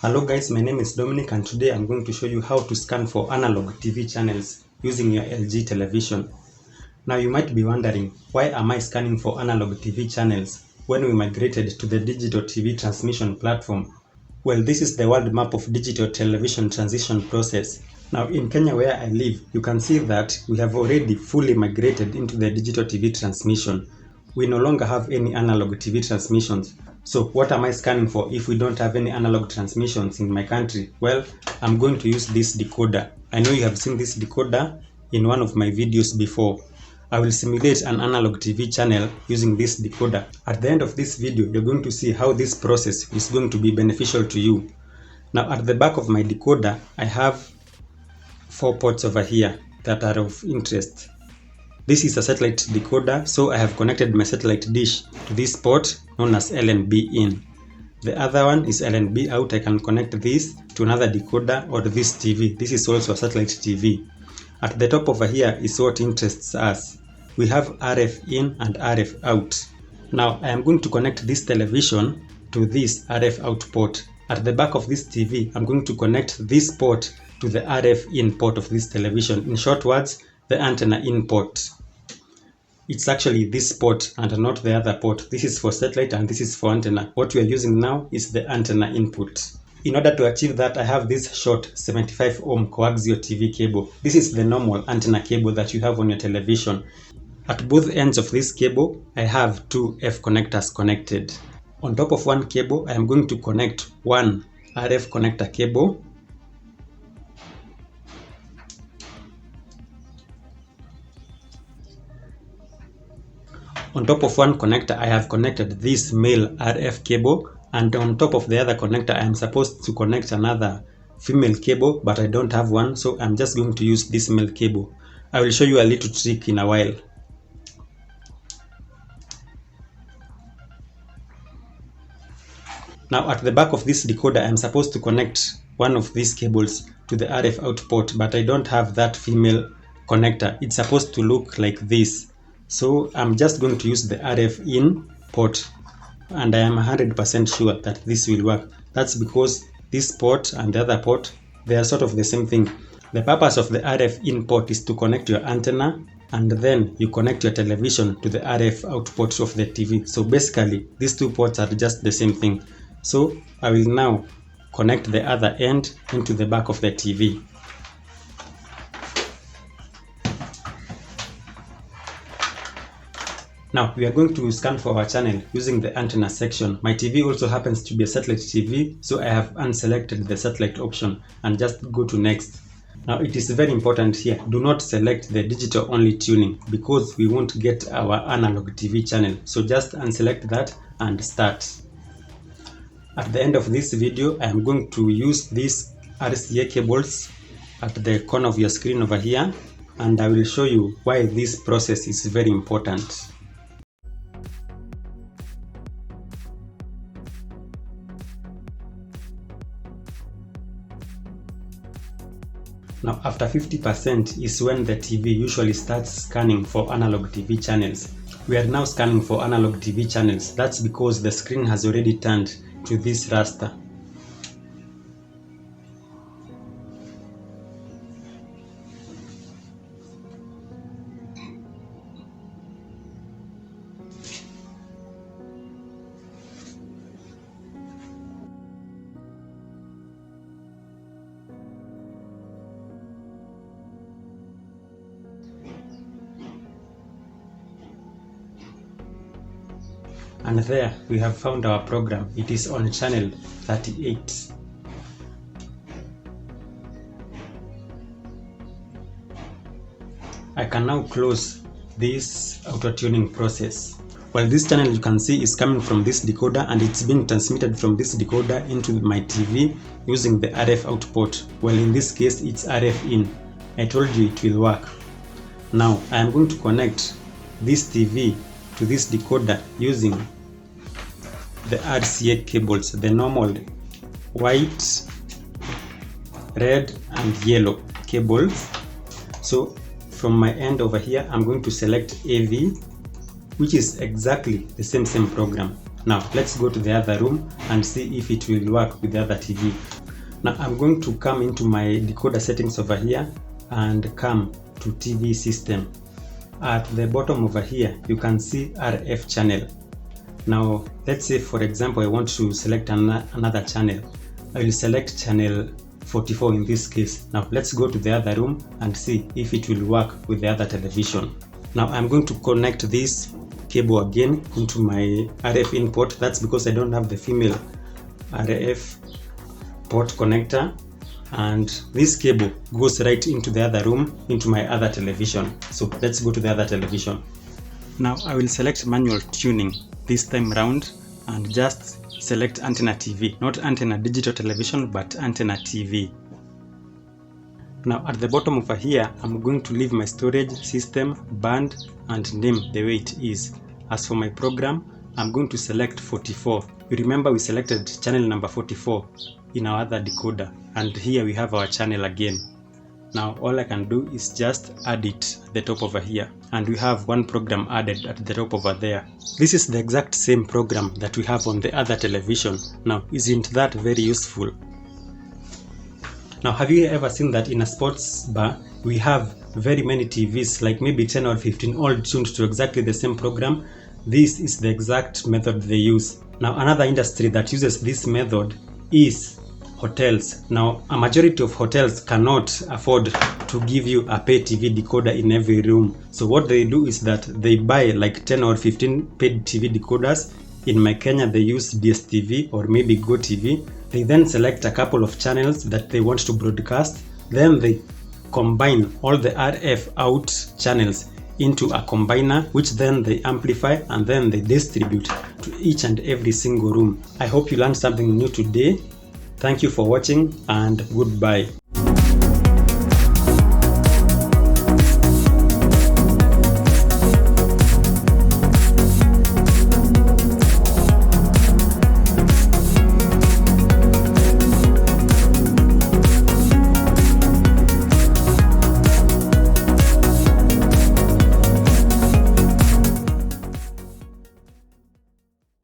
Hello guys, my name is Dominic and today I'm going to show you how to scan for analog TV channels using your LG television. Now you might be wondering, why am I scanning for analog TV channels when we migrated to the digital TV transmission platform? Well, this is the world map of digital television transition process. Now in Kenya where I live, you can see that we have already fully migrated into the digital TV transmission. We no longer have any analog TV transmissions. So what am I scanning for if we don't have any analog transmissions in my country? Well, I'm going to use this decoder. I know you have seen this decoder in one of my videos before. I will simulate an analog TV channel using this decoder. At the end of this video, you're going to see how this process is going to be beneficial to you. Now at the back of my decoder, I have 4 ports over here that are of interest. This is a satellite decoder, so I have connected my satellite dish to this port known as LNB in. The other one is LNB out. I can connect this to another decoder or this TV. This is also a satellite TV. At the top over here is what interests us. We have RF in and RF out. Now I am going to connect this television to this RF out port. At the back of this TV, I'm going to connect this port to the RF in port of this television. In short words, the antenna in port. It's actually this port and not the other port. This is for satellite and this is for antenna. What we are using now is the antenna input. In order to achieve that, I have this short 75 ohm coaxial TV cable. This is the normal antenna cable that you have on your television. At both ends of this cable, I have 2 F connectors connected. On top of one cable, I am going to connect one RF connector cable. On top of one connector, I have connected this male RF cable, and on top of the other connector, I am supposed to connect another female cable, but I don't have one, so I'm just going to use this male cable. I will show you a little trick in a while. Now at the back of this decoder, I'm supposed to connect one of these cables to the RF out port, but I don't have that female connector. It's supposed to look like this. So I'm just going to use the RF in port, and I am 100% sure that this will work. That's because this port and the other port, they are sort of the same thing. The purpose of the RF in port is to connect your antenna, and then you connect your television to the RF out port of the TV. So basically, these 2 ports are just the same thing. So I will now connect the other end into the back of the TV. Now we are going to scan for our channel using the antenna section. My TV also happens to be a satellite TV, so I have unselected the satellite option and just go to next. Now it is very important here, do not select the digital only tuning because we won't get our analog TV channel. So just unselect that and start. At the end of this video, I am going to use these RCA cables at the corner of your screen over here, and I will show you why this process is very important. Now after 50% is when the TV usually starts scanning for analog TV channels. We are now scanning for analog TV channels. That's because the screen has already turned to this raster. And there we have found our program. It is on channel 38. I can now close this auto-tuning process. Well, this channel you can see is coming from this decoder and it's being transmitted from this decoder into my TV using the RF out port. Well, in this case it's RF in. I told you it will work. Now I am going to connect this TV to this decoder using the RCA cables, the normal white, red and yellow cables. So from my end over here, I'm going to select AV, which is exactly the same program. Now let's go to the other room and see if it will work with the other TV. Now I'm going to come into my decoder settings over here and come to TV system. At the bottom over here you can see RF channel. Now let's say for example I want to select another channel. I will select channel 44 in this case. Now let's go to the other room and see if it will work with the other television. Now I'm going to connect this cable again into my RF input. That's because I don't have the female RF port connector, and this cable goes right into the other room into my other television. So let's go to the other television. Now I will select manual tuning this time round and just select antenna TV, not antenna digital television but antenna TV. Now at the bottom over here I'm going to leave my storage, system, band and name the way it is. As for my program, I'm going to select 44. You remember we selected channel number 44 in our other decoder, and here we have our channel again. Now all I can do is just add it at the top over here, and we have one program added at the top over there. This is the exact same program that we have on the other television. Now isn't that very useful? Now have you ever seen that in a sports bar we have very many TVs, like maybe 10 or 15, all tuned to exactly the same program? This is the exact method they use. Now another industry that uses this method is hotels. Now a majority of hotels cannot afford to give you a pay TV decoder in every room. So what they do is that they buy like 10 or 15 paid TV decoders. In my Kenya they use DSTV or maybe Go TV. They then select a couple of channels that they want to broadcast. Then they combine all the RF out channels into a combiner, which then they amplify and then they distribute to each and every single room. I hope you learned something new today. Thank you for watching and goodbye.